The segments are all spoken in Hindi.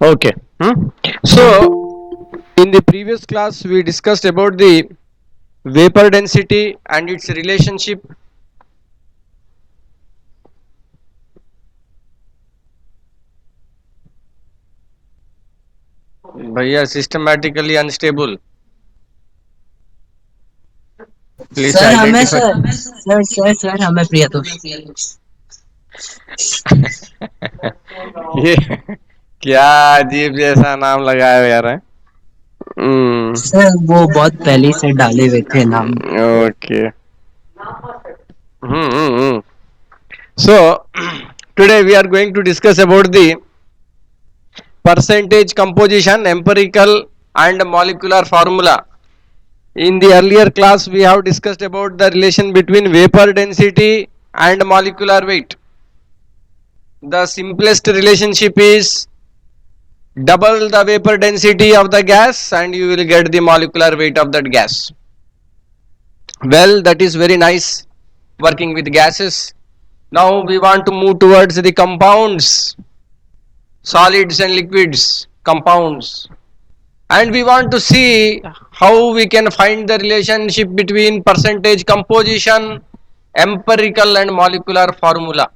Okay. So, in the previous class, we discussed about the vapor density and its relationship. भैया systematically unstable. Please सर हमें identify. सर हमें प्रियतोष। ये क्या अजीब जैसा नाम लगाया हो यार है? सर वो बहुत पहले से डाले हुए थे नाम। Okay. Hmm. So today we are going to discuss about the percentage composition, empirical and molecular formula. In the earlier class, we have discussed about the relation between vapor density and molecular weight. The simplest relationship is double the vapor density of the gas and you will get the molecular weight of that gas. Well, that is very nice working with gases. Now we want to move towards the compounds, solids and liquids, compounds. And we want to see how we can find the relationship between percentage composition, empirical and molecular formula.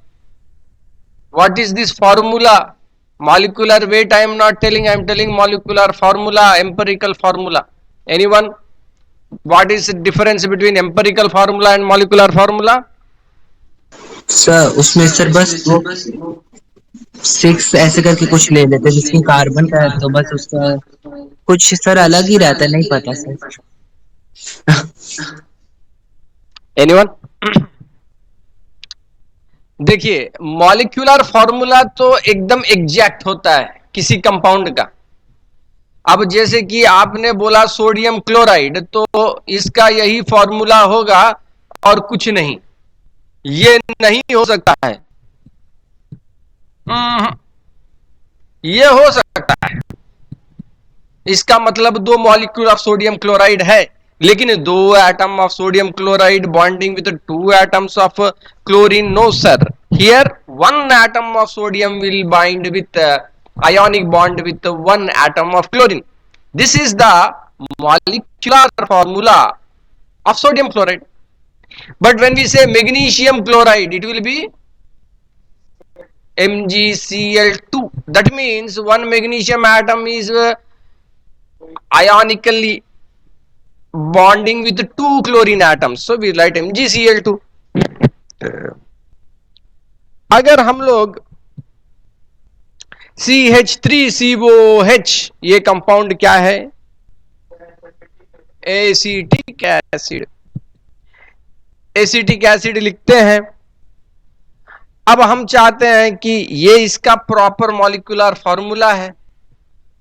What is this formula? Molecular weight I am not telling, I am telling molecular formula, empirical formula. Anyone? What is the difference between empirical formula and molecular formula? Sir उसमें सर बस वो 6 ऐसे करके कुछ ले लेते, जिसकी कार्बन का है तो बस उसका कुछ सर अलग ही रहता है, नहीं पता सर। Anyone? देखिए, मॉलिक्यूलर फॉर्मूला तो एकदम एग्जैक्ट होता है किसी कंपाउंड का। अब जैसे कि आपने बोला सोडियम क्लोराइड, तो इसका यही फॉर्मूला होगा और कुछ नहीं, ये नहीं हो सकता है। ये हो सकता है, इसका मतलब 2 मॉलिक्यूल ऑफ सोडियम क्लोराइड है, लेकिन 2 atom of sodium chloride bonding with 2 atoms of chlorine, no sir. Here 1 atom of sodium will bind with ionic bond with 1 atom of chlorine. This is the molecular formula of sodium chloride. But when we say magnesium chloride, it will be MgCl2. That means one magnesium atom is ionically bonding with 2 chlorine atoms. So we write MgCl2. अगर हम लोग CH3COH, ये कंपाउंड क्या है? Acetic acid. एसिटिक एसिड लिखते हैं। अब हम चाहते हैं कि ये इसका प्रॉपर मॉलिक्यूलर फॉर्मूला है,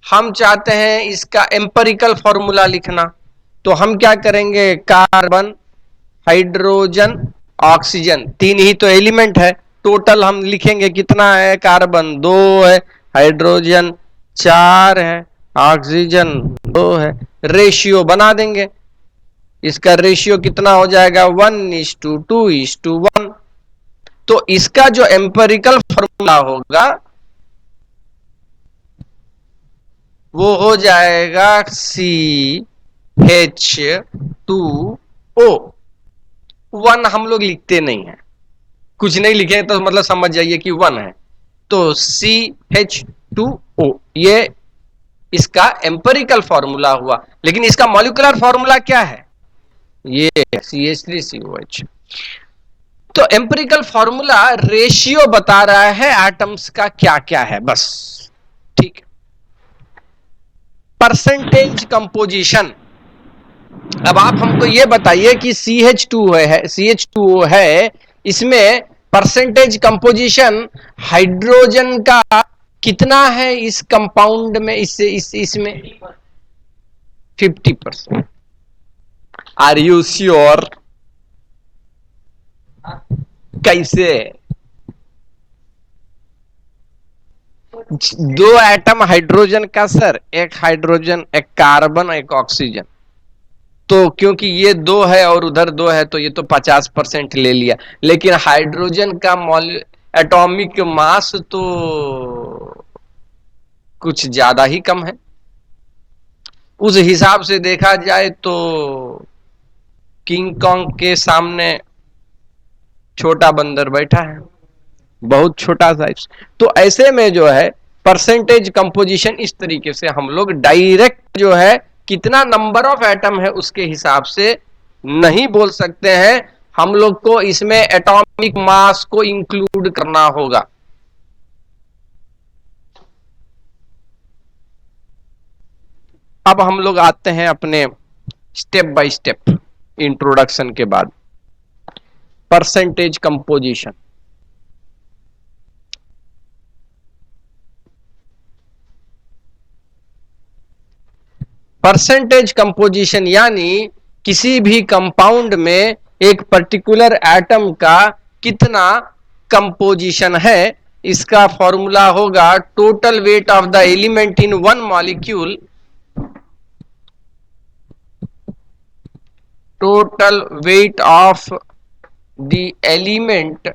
हम चाहते हैं इसका एम्पिरिकल फॉर्मूला लिखना। तो हम क्या करेंगे? कार्बन, हाइड्रोजन, ऑक्सीजन, 3 ही तो एलिमेंट है। टोटल हम लिखेंगे कितना है? कार्बन 2 है, हाइड्रोजन 4 है, ऑक्सीजन 2 है। रेशियो बना देंगे। इसका रेशियो कितना हो जाएगा? 1:2:1। तो इसका जो एम्पिरिकल फॉर्मूला होगा वो हो जाएगा CH2O। 1 हम लोग लिखते नहीं है, कुछ नहीं लिखे तो मतलब समझ जाइए कि 1 है। तो CH2O ये इसका एम्पिरिकल फॉर्मूला हुआ। लेकिन इसका मॉलिक्यूलर फॉर्मूला क्या है? ये CH3COH। तो एम्पिरिकल फॉर्मूला रेशियो बता रहा है एटम्स का क्या क्या है, बस। ठीक। परसेंटेज कंपोजिशन, अब आप हमको ये बताइए कि CH2O है, इसमें परसेंटेज कंपोजिशन हाइड्रोजन का कितना है इस कंपाउंड में? इसमें 50%। Are you sure? कैसे? 2 एटम हाइड्रोजन का सर, एक हाइड्रोजन, एक कार्बन, एक ऑक्सीजन। तो क्योंकि ये 2 है और उधर 2 है तो ये तो 50% ले लिया। लेकिन हाइड्रोजन का एटॉमिक मास तो कुछ ज्यादा ही कम है। उस हिसाब से देखा जाए तो किंग कॉन्ग के सामने छोटा बंदर बैठा है, बहुत छोटा साइज। तो ऐसे में जो है परसेंटेज कंपोजिशन इस तरीके से हम लोग डायरेक्ट जो है कितना नंबर ऑफ एटम है उसके हिसाब से नहीं बोल सकते हैं, हम लोग को इसमें एटॉमिक मास को इंक्लूड करना होगा। अब हम लोग आते हैं अपने स्टेप बाय स्टेप इंट्रोडक्शन के बाद परसेंटेज कंपोजिशन। परसेंटेज कंपोजिशन यानी किसी भी कंपाउंड में एक पर्टिकुलर एटम का कितना कंपोजिशन है, इसका फॉर्मूला होगा total weight of the element in one molecule, total weight of the element